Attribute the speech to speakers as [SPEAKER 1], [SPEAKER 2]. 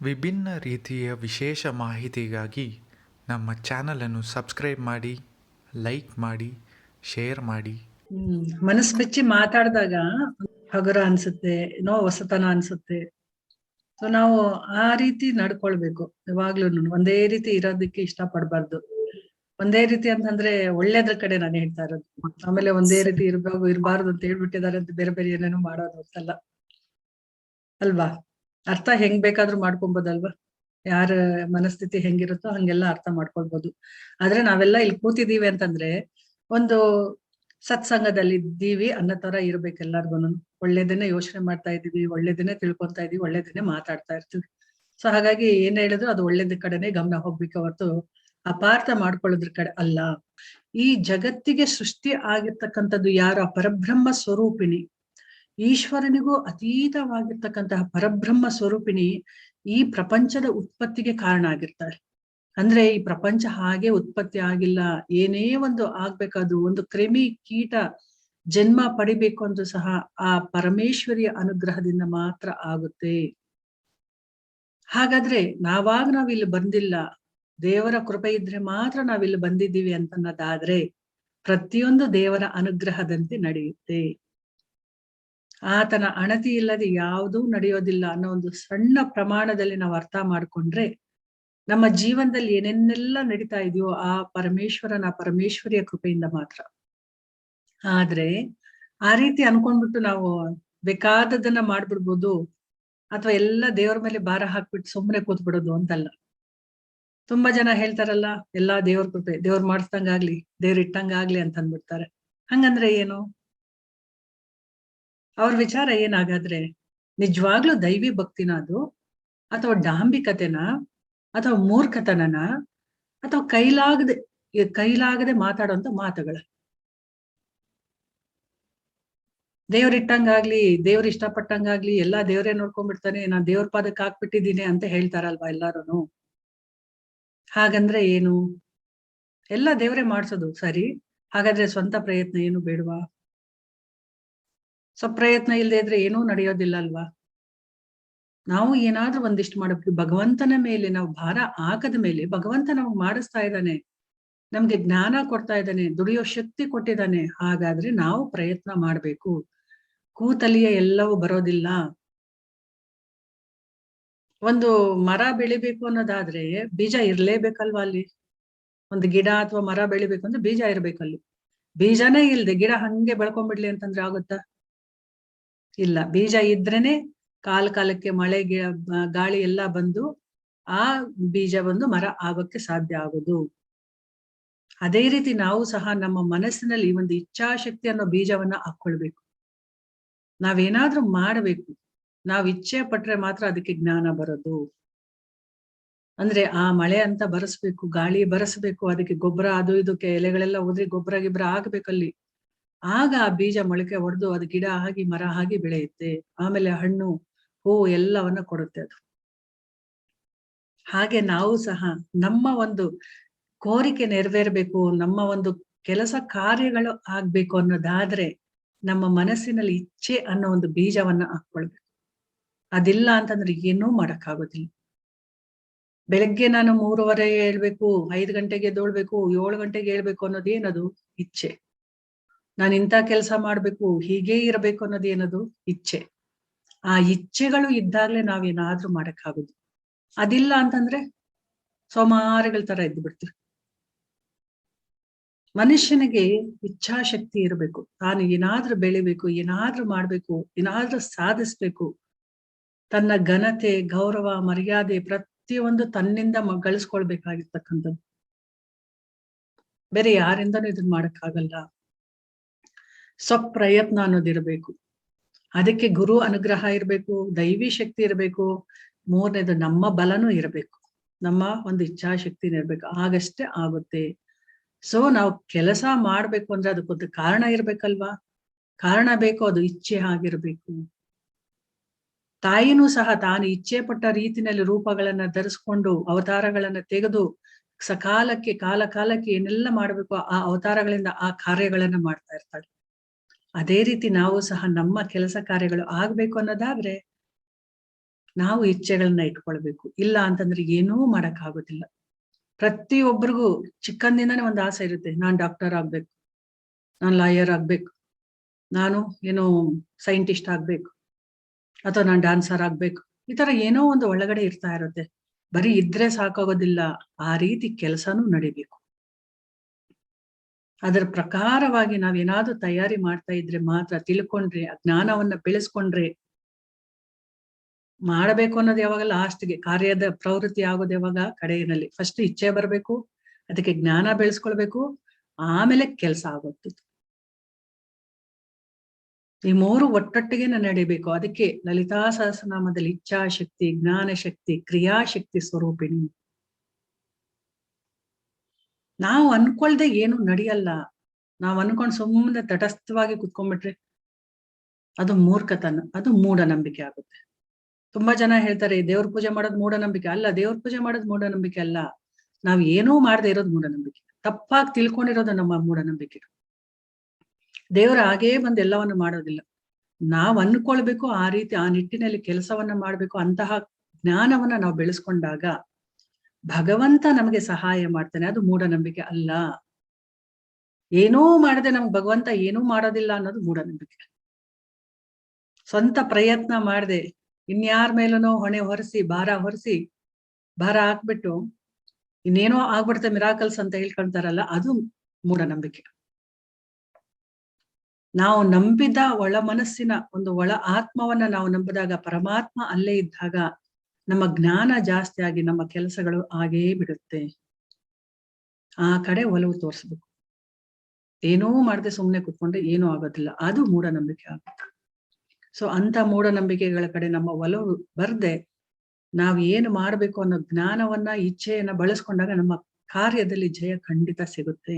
[SPEAKER 1] ವಿಭಿನ್ನ ರೀತಿಯ ವಿಶೇಷ ಮಾಹಿತಿಗಾಗಿ ನಮ್ಮ ಚಾನಲನ್ನು ಸಬ್ಸ್ಕ್ರೈಬ್ ಮಾಡಿ, ಲೈಕ್ ಮಾಡಿ, ಶೇರ್ ಮಾಡಿ.
[SPEAKER 2] ಮನಸ್ಸು ಬಿಚ್ಚಿ ಮಾತಾಡಿದಾಗ ಹಗುರ ಅನ್ಸುತ್ತೆ, ಏನೋ ಹೊಸತನ ಅನ್ಸುತ್ತೆ. ಸೊ ನಾವು ಆ ರೀತಿ ನಡ್ಕೊಳ್ಬೇಕು. ಯಾವಾಗ್ಲೂ ಒಂದೇ ರೀತಿ ಇರೋದಕ್ಕೆ ಇಷ್ಟ ಪಡ್ಬಾರ್ದು. ಒಂದೇ ರೀತಿ ಅಂತಂದ್ರೆ ಒಳ್ಳೇದ್ರ ಕಡೆ ನಾನು ಹೇಳ್ತಾ ಇರೋದು. ಆಮೇಲೆ ಒಂದೇ ರೀತಿ ಇರಬಾರ್ದು ಅಂತ ಹೇಳ್ಬಿಟ್ಟಿದ್ದಾರೆ ಅಂತ ಬೇರೆ ಬೇರೆ ಏನೇನೋ ಮಾಡೋದು ಅಂತಲ್ಲ ಅಲ್ವಾ. ಅರ್ಥ ಹೆಂಗ್ ಬೇಕಾದ್ರೂ ಮಾಡ್ಕೊಬೋದಲ್ವಾ. ಯಾರ ಮನಸ್ಥಿತಿ ಹೆಂಗಿರುತ್ತೋ ಹಂಗೆಲ್ಲ ಅರ್ಥ ಮಾಡ್ಕೊಳ್ಬೋದು. ಆದ್ರೆ ನಾವೆಲ್ಲ ಇಲ್ಲಿ ಕೂತಿದೀವಿ ಅಂತಂದ್ರೆ ಒಂದು ಸತ್ಸಂಗದಲ್ಲಿ ಇದ್ದೀವಿ ಅನ್ನೋ ತರ ಇರ್ಬೇಕು ಎಲ್ಲಾರ್ಗುನು. ಒಳ್ಳೇದನ್ನೇ ಯೋಚನೆ ಮಾಡ್ತಾ ಇದೀವಿ, ಒಳ್ಳೇದನ್ನೇ ತಿಳ್ಕೊತಾ ಇದೀವಿ, ಒಳ್ಳೇದನ್ನೇ ಮಾತಾಡ್ತಾ ಇರ್ತೀವಿ. ಸೊ ಹಾಗಾಗಿ ಏನ್ ಹೇಳಿದ್ರು ಅದು ಒಳ್ಳೇದ ಕಡೆನೆ ಗಮನ ಹೋಗ್ಬೇಕು ಹೊರತು ಅಪಾರ್ಥ ಮಾಡ್ಕೊಳ್ಳೋದ್ರ ಕಡೆ ಅಲ್ಲ. ಈ ಜಗತ್ತಿಗೆ ಸೃಷ್ಟಿ ಆಗಿರ್ತಕ್ಕಂಥದ್ದು ಯಾರು? ಪರಬ್ರಹ್ಮ ಸ್ವರೂಪಿಣಿ, ಈಶ್ವರನಿಗೂ ಅತೀತವಾಗಿರ್ತಕ್ಕಂತಹ ಪರಬ್ರಹ್ಮ ಸ್ವರೂಪಿಣಿ ಈ ಪ್ರಪಂಚದ ಉತ್ಪತ್ತಿಗೆ ಕಾರಣ ಆಗಿರ್ತಾರೆ. ಅಂದ್ರೆ ಈ ಪ್ರಪಂಚ ಹಾಗೆ ಉತ್ಪತ್ತಿ ಆಗಿಲ್ಲ. ಏನೇ ಒಂದು ಆಗ್ಬೇಕಾದ್ರು ಒಂದು ಕ್ರಿಮಿ ಕೀಟ ಜನ್ಮ ಪಡಿಬೇಕು ಅಂದ್ರೂ ಸಹ ಆ ಪರಮೇಶ್ವರಿಯ ಅನುಗ್ರಹದಿಂದ ಮಾತ್ರ ಆಗುತ್ತೆ. ಹಾಗಾದ್ರೆ ನಾವ್ ಇಲ್ಲಿ ಬಂದಿಲ್ಲ, ದೇವರ ಕೃಪೆ ಇದ್ರೆ ಮಾತ್ರ ನಾವಿಲ್ಲಿ ಬಂದಿದ್ದೀವಿ ಅಂತನ್ನೋದಾದ್ರೆ ಪ್ರತಿಯೊಂದು ದೇವರ ಅನುಗ್ರಹದಂತೆ ನಡೆಯುತ್ತೆ. ಆತನ ಅಣತಿ ಇಲ್ಲದೆ ಯಾವುದೂ ನಡೆಯೋದಿಲ್ಲ ಅನ್ನೋ ಒಂದು ಸಣ್ಣ ಪ್ರಮಾಣದಲ್ಲಿ ನಾವು ಅರ್ಥ ಮಾಡ್ಕೊಂಡ್ರೆ ನಮ್ಮ ಜೀವನದಲ್ಲಿ ಏನೇನೆಲ್ಲ ನಡೀತಾ ಇದೆಯೋ ಆ ಪರಮೇಶ್ವರಿಯ ಕೃಪೆಯಿಂದ ಮಾತ್ರ. ಆದ್ರೆ ಆ ರೀತಿ ಅನ್ಕೊಂಡ್ಬಿಟ್ಟು ನಾವು ಬೇಕಾದದನ್ನ ಮಾಡ್ಬಿಡ್ಬೋದು, ಅಥವಾ ಎಲ್ಲ ದೇವ್ರ ಮೇಲೆ ಭಾರ ಹಾಕ್ಬಿಟ್ಟು ಸುಮ್ಮನೆ ಕೂತ್ಬಿಡೋದು ಅಂತಲ್ಲ. ತುಂಬಾ ಜನ ಹೇಳ್ತಾರಲ್ಲ, ಎಲ್ಲಾ ದೇವ್ರ ಕೃಪೆ, ದೇವ್ರ ಮಾಡಿಸ್ದಂಗಾಗ್ಲಿ, ದೇವ್ರ ಇಟ್ಟಂಗಾಗ್ಲಿ ಅಂತ ಅಂದ್ಬಿಡ್ತಾರೆ. ಹಂಗಂದ್ರೆ ಏನು? ಅವ್ರ ವಿಚಾರ ಏನಾಗಾದ್ರೆ ನಿಜವಾಗ್ಲೂ ದೈವಿ ಭಕ್ತಿನ ಅದು, ಅಥವಾ ಡಾಂಬಿಕತೆನ, ಅಥವಾ ಮೂರ್ಖತನನ, ಅಥವಾ ಕೈಲಾಗದೆ ಮಾತಾಡುವಂತ ಮಾತುಗಳ. ದೇವ್ರ ಇಟ್ಟಂಗಾಗ್ಲಿ, ದೇವ್ರ ಇಷ್ಟಪಟ್ಟಂಗಾಗ್ಲಿ ಎಲ್ಲಾ ದೇವ್ರೇ ನೋಡ್ಕೊಂಡ್ಬಿಡ್ತಾನೆ, ನಾನ್ ದೇವ್ರ ಪಾದಕ್ಕೆ ಹಾಕ್ಬಿಟ್ಟಿದ್ದೀನಿ ಅಂತ ಹೇಳ್ತಾರಲ್ವಾ ಎಲ್ಲಾರುನು. ಹಾಗಂದ್ರೆ ಏನು? ಎಲ್ಲ ದೇವ್ರೇ ಮಾಡ್ಸೋದು ಸರಿ, ಹಾಗಾದ್ರೆ ಸ್ವಂತ ಪ್ರಯತ್ನ ಏನು ಬೇಡವಾ? ಪ್ರಯತ್ನ ಇಲ್ಲದೆ ಇದ್ರೆ ಏನೂ ನಡೆಯೋದಿಲ್ಲ ಅಲ್ವಾ. ನಾವು ಏನಾದ್ರೂ ಒಂದಿಷ್ಟು ಮಾಡಬೇಕು. ಭಗವಂತನ ಮೇಲೆ ನಾವು ಭಾರ ಹಾಕದ ಮೇಲೆ ಭಗವಂತ ನಮಗ್ ಮಾಡಿಸ್ತಾ ಇದ್ದಾನೆ, ನಮ್ಗೆ ಜ್ಞಾನ ಕೊಡ್ತಾ ಇದ್ದಾನೆ, ದುಡಿಯೋ ಶಕ್ತಿ ಕೊಟ್ಟಿದ್ದಾನೆ. ಹಾಗಾದ್ರೆ ನಾವು ಪ್ರಯತ್ನ ಮಾಡ್ಬೇಕು. ಕೂತಲಿಯ ಎಲ್ಲವೂ ಬರೋದಿಲ್ಲ. ಒಂದು ಮರ ಬೆಳಿಬೇಕು ಅನ್ನೋದಾದ್ರೆ ಬೀಜ ಇರ್ಲೇಬೇಕಲ್ವಾ ಅಲ್ಲಿ. ಒಂದು ಗಿಡ ಅಥವಾ ಮರ ಬೆಳಿಬೇಕು ಅಂದ್ರೆ ಬೀಜ ಇರ್ಬೇಕಲ್ಲಿ. ಬೀಜನೇ ಇಲ್ದೆ ಗಿಡ ಹಂಗೆ ಬೆಳ್ಕೊಂಡ್ಬಿಡ್ಲಿ ಅಂತಂದ್ರೆ ಆಗುತ್ತಾ? ಇಲ್ಲ. ಬೀಜ ಇದ್ರೇನೆ ಕಾಲಕ್ಕೆ ಮಳೆ ಗಾಳಿ ಎಲ್ಲ ಬಂದು ಆ ಬೀಜ ಬಂದು ಮರ ಆಗೋಕ್ಕೆ ಸಾಧ್ಯ ಆಗೋದು. ಅದೇ ರೀತಿ ನಾವು ಸಹ ನಮ್ಮ ಮನಸ್ಸಿನಲ್ಲಿ ಒಂದು ಇಚ್ಛಾಶಕ್ತಿ ಅನ್ನೋ ಬೀಜವನ್ನ ಹಾಕೊಳ್ಬೇಕು. ನಾವೇನಾದ್ರೂ ಮಾಡ್ಬೇಕು, ನಾವ್ ಇಚ್ಛೆ ಪಟ್ರೆ ಮಾತ್ರ ಅದಕ್ಕೆ ಜ್ಞಾನ ಬರೋದು. ಅಂದ್ರೆ ಆ ಮಳೆ ಅಂತ ಬರಸ್ಬೇಕು, ಗಾಳಿ ಬರಸ್ಬೇಕು, ಅದಕ್ಕೆ ಗೊಬ್ಬರ ಅದು ಇದಕ್ಕೆ ಎಲೆಗಳೆಲ್ಲ ಉದ್ರಿ ಗೊಬ್ಬರ ಗಿಬ್ಬರ ಆಗ್ಬೇಕಲ್ಲಿ. ಆಗ ಆ ಬೀಜ ಮೊಳಕೆ ಹೊಡೆದು ಅದು ಗಿಡ ಆಗಿ ಮರ ಆಗಿ ಬೆಳೆಯುತ್ತೆ. ಆಮೇಲೆ ಹಣ್ಣು ಹೂ ಎಲ್ಲವನ್ನ ಕೊಡುತ್ತೆ ಅದು. ಹಾಗೆ ನಾವು ಸಹ ನಮ್ಮ ಒಂದು ಕೋರಿಕೆ ನೆರವೇರ್ಬೇಕು, ನಮ್ಮ ಒಂದು ಕೆಲಸ ಕಾರ್ಯಗಳು ಆಗ್ಬೇಕು ಅನ್ನೋದಾದ್ರೆ ನಮ್ಮ ಮನಸ್ಸಿನಲ್ಲಿ ಇಚ್ಛೆ ಅನ್ನೋ ಒಂದು ಬೀಜವನ್ನ ಹಾಕೊಳ್ಬೇಕು. ಅದಿಲ್ಲ ಅಂತಂದ್ರೆ ಏನೂ ಮಾಡಕ್ಕಾಗೋದಿಲ್ಲ. ಬೆಳಗ್ಗೆ ನಾನು 3:30 ಹೇಳ್ಬೇಕು, 5 ಗಂಟೆಗೆ ಎದ್ದೊಳ್ಬೇಕು, 7 ಗಂಟೆಗೆ ಹೇಳ್ಬೇಕು ಅನ್ನೋದೇನದು? ಇಚ್ಛೆ. ನಾನು ಇಂಥ ಕೆಲಸ ಮಾಡ್ಬೇಕು, ಹೀಗೇ ಇರಬೇಕು ಅನ್ನೋದೇನದು? ಇಚ್ಛೆ. ಆ ಇಚ್ಛೆಗಳು ಇದ್ದಾಗ್ಲೇ ನಾವೇನಾದ್ರೂ ಮಾಡಕ್ಕಾಗುದು. ಅದಿಲ್ಲ ಅಂತಂದ್ರೆ ಸೋಮಾರಿಗಳ ತರ ಇದ್ದು ಬಿಡ್ತೀವಿ. ಮನುಷ್ಯನಿಗೆ ಇಚ್ಛಾಶಕ್ತಿ ಇರಬೇಕು. ತಾನು ಏನಾದ್ರೂ ಬೆಳಿಬೇಕು, ಏನಾದ್ರೂ ಮಾಡ್ಬೇಕು, ಏನಾದ್ರೂ ಸಾಧಿಸ್ಬೇಕು. ತನ್ನ ಘನತೆ, ಗೌರವ, ಮರ್ಯಾದೆ ಪ್ರತಿಯೊಂದು ತನ್ನಿಂದ ಗಳಿಸ್ಕೊಳ್ಬೇಕಾಗಿರ್ತಕ್ಕಂಥದ್ದು. ಬೇರೆ ಯಾರಿಂದನೂ ಇದನ್ನ ಮಾಡಕ್ಕಾಗಲ್ಲ. ಪ್ರಯತ್ನ ಅನ್ನೋದಿರ್ಬೇಕು. ಅದಕ್ಕೆ ಗುರು ಅನುಗ್ರಹ ಇರ್ಬೇಕು, ದೈವಿ ಶಕ್ತಿ ಇರ್ಬೇಕು. ಮೂರನೇದು ನಮ್ಮ ಬಲನೂ ಇರಬೇಕು, ನಮ್ಮ ಒಂದು ಇಚ್ಛಾಶಕ್ತಿನ ಇರ್ಬೇಕು. ಆಗಷ್ಟೇ ಆಗುತ್ತೆ. ನಾವು ಕೆಲಸ ಮಾಡ್ಬೇಕು ಅಂದ್ರೆ ಅದಕ್ಕೊಂದು ಕಾರಣ ಇರ್ಬೇಕಲ್ವಾ. ಕಾರಣ ಬೇಕು, ಅದು ಇಚ್ಛೆ ಆಗಿರ್ಬೇಕು. ತಾಯಿನೂ ಸಹ ತಾನು ಇಚ್ಛೆ ಪಟ್ಟ ರೀತಿನಲ್ಲಿ ರೂಪಗಳನ್ನ ಧರಿಸ್ಕೊಂಡು ಅವತಾರಗಳನ್ನ ತೆಗೆದು ಸಕಾಲಕ್ಕೆ ಕಾಲಕ್ಕೆ ಏನೆಲ್ಲ ಮಾಡ್ಬೇಕು ಆ ಅವತಾರಗಳಿಂದ ಆ ಕಾರ್ಯಗಳನ್ನ ಮಾಡ್ತಾ ಇರ್ತಾಳೆ. ಅದೇ ರೀತಿ ನಾವು ಸಹ ನಮ್ಮ ಕೆಲಸ ಕಾರ್ಯಗಳು ಆಗ್ಬೇಕು ಅನ್ನೋದಾದ್ರೆ ನಾವು ಇಚ್ಛೆಗಳನ್ನ ಇಟ್ಕೊಳ್ಬೇಕು. ಇಲ್ಲ ಅಂತಂದ್ರೆ ಏನೂ ಮಾಡಕ್ ಆಗೋದಿಲ್ಲ. ಪ್ರತಿಯೊಬ್ಬರಿಗೂ ಚಿಕ್ಕಂದಿನಾನೇ ಒಂದು ಆಸೆ ಇರುತ್ತೆ, ನಾನ್ ಡಾಕ್ಟರ್ ಆಗ್ಬೇಕು, ನಾನ್ ಲಾಯರ್ ಆಗ್ಬೇಕು, ನಾನು ಏನೋ ಸೈಂಟಿಸ್ಟ್ ಆಗ್ಬೇಕು, ಅಥವಾ ನಾನ್ ಡ್ಯಾನ್ಸರ್ ಆಗ್ಬೇಕು. ಈ ತರ ಏನೋ ಒಂದು ಒಳಗಡೆ ಇರ್ತಾ ಇರುತ್ತೆ. ಬರೀ ಇದ್ರೆ ಸಾಕಾಗೋದಿಲ್ಲ, ಆ ರೀತಿ ಕೆಲಸನೂ ನಡಿಬೇಕು. ಅದರ ಪ್ರಕಾರವಾಗಿ ನಾವೇನಾದ್ರೂ ತಯಾರಿ ಮಾಡ್ತಾ ಇದ್ರೆ ಮಾತ್ರ, ತಿಳ್ಕೊಂಡ್ರೆ, ಆ ಜ್ಞಾನವನ್ನ ಬೆಳೆಸ್ಕೊಂಡ್ರೆ, ಮಾಡಬೇಕು ಅನ್ನೋದು ಯಾವಾಗ ಲಾಸ್ಟ್ಗೆ, ಕಾರ್ಯದ ಪ್ರವೃತ್ತಿ ಆಗೋದು ಯಾವಾಗ ಕಡೆಯಲ್ಲಿ. ಫಸ್ಟ್ ಇಚ್ಛೆ ಬರ್ಬೇಕು, ಅದಕ್ಕೆ ಜ್ಞಾನ ಬೆಳೆಸ್ಕೊಳ್ಬೇಕು, ಆಮೇಲೆ ಕೆಲಸ ಆಗುತ್ತೆ. ಈ ಮೂರು ಒಟ್ಟೊಟ್ಟಿಗೆ ನಡಿಬೇಕು. ಅದಕ್ಕೆ ಲಲಿತಾ ಸಹಸ್ರನಾಮದಲ್ಲಿ ಇಚ್ಛಾಶಕ್ತಿ, ಜ್ಞಾನಶಕ್ತಿ, ಕ್ರಿಯಾಶಕ್ತಿ ಸ್ವರೂಪಿಣಿ. ನಾವು ಅನ್ಕೊಳ್ದೆ ಏನು ನಡೆಯಲ್ಲ. ನಾವ್ ಅನ್ಕೊಂಡ್ ಸುಮ್ಮನೆ ತಟಸ್ಥವಾಗಿ ಕುತ್ಕೊಂಡ್ಬಿಟ್ರೆ ಅದು ಮೂರ್ಖತನ, ಅದು ಮೂಢನಂಬಿಕೆ ಆಗುತ್ತೆ. ತುಂಬಾ ಜನ ಹೇಳ್ತಾರೆ ದೇವ್ರ ಪೂಜೆ ಮಾಡೋದು ಮೂಢನಂಬಿಕೆ ಅಲ್ಲ. ದೇವ್ರ ಪೂಜೆ ಮಾಡೋದು ಮೂಢನಂಬಿಕೆ ಅಲ್ಲ, ನಾವ್ ಏನೂ ಮಾಡದೆ ಇರೋದು ಮೂಢನಂಬಿಕೆ. ತಪ್ಪಾಗಿ ತಿಳ್ಕೊಂಡಿರೋದು ನಮ್ಮ ಮೂಢನಂಬಿಕೆ. ದೇವ್ರ ಹಾಗೇ ಬಂದು ಎಲ್ಲವನ್ನು ಮಾಡೋದಿಲ್ಲ. ನಾವ್ ಅನ್ಕೊಳ್ಬೇಕು, ಆ ರೀತಿ ಆ ನಿಟ್ಟಿನಲ್ಲಿ ಕೆಲಸವನ್ನ ಮಾಡ್ಬೇಕು. ಅಂತಹ ಜ್ಞಾನವನ್ನ ನಾವು ಬೆಳೆಸ್ಕೊಂಡಾಗ ಭಗವಂತ ನಮಗೆ ಸಹಾಯ ಮಾಡ್ತಾನೆ. ಅದು ಮೂಢನಂಬಿಕೆ ಅಲ್ಲ. ಏನೂ ಮಾಡದೆ ನಮ್ಗೆ ಭಗವಂತ ಏನೂ ಮಾಡೋದಿಲ್ಲ ಅನ್ನೋದು ಮೂಢನಂಬಿಕೆ. ಸ್ವಂತ ಪ್ರಯತ್ನ ಮಾಡದೆ ಇನ್ಯಾರ ಮೇಲನೋ ಹೊಣೆ ಹೊರಿಸಿ, ಭಾರ ಹಾಕ್ಬಿಟ್ಟು ಇನ್ನೇನೋ ಆಗ್ಬಿಡುತ್ತೆ ಮಿರಾಕಲ್ಸ್ ಅಂತ ಹೇಳ್ಕೊಳ್ತಾರಲ್ಲ, ಅದು ಮೂಢನಂಬಿಕೆ. ನಾವು ನಂಬಿದ ಒಳ ಮನಸ್ಸಿನ ಒಂದು ಒಳ ಆತ್ಮವನ್ನ ನಾವು ನಂಬಿದಾಗ, ಪರಮಾತ್ಮ ಅಲ್ಲೇ ಇದ್ದಾಗ ನಮ್ಮ ಜ್ಞಾನ ಜಾಸ್ತಿ ಆಗಿ ನಮ್ಮ ಕೆಲಸಗಳು ಆಗೇ ಬಿಡುತ್ತೆ. ಆ ಕಡೆ ಒಲವು ತೋರಿಸ್ಬೇಕು. ಏನೂ ಮಾಡದೆ ಸುಮ್ಮನೆ ಕುತ್ಕೊಂಡ್ರೆ ಏನೂ ಆಗೋದಿಲ್ಲ, ಅದು ಮೂಢನಂಬಿಕೆ ಆಗುತ್ತೆ. ಸೊ ಅಂತ ಮೂಢನಂಬಿಕೆಗಳ ಕಡೆ ನಮ್ಮ ಒಲವು ಬರ್ದೆ ನಾವ್ ಏನು ಮಾಡ್ಬೇಕು ಅನ್ನೋ ಜ್ಞಾನವನ್ನ, ಇಚ್ಛೆಯನ್ನ ಬಳಸ್ಕೊಂಡಾಗ ನಮ್ಮ ಕಾರ್ಯದಲ್ಲಿ ಜಯ ಖಂಡಿತ ಸಿಗುತ್ತೆ.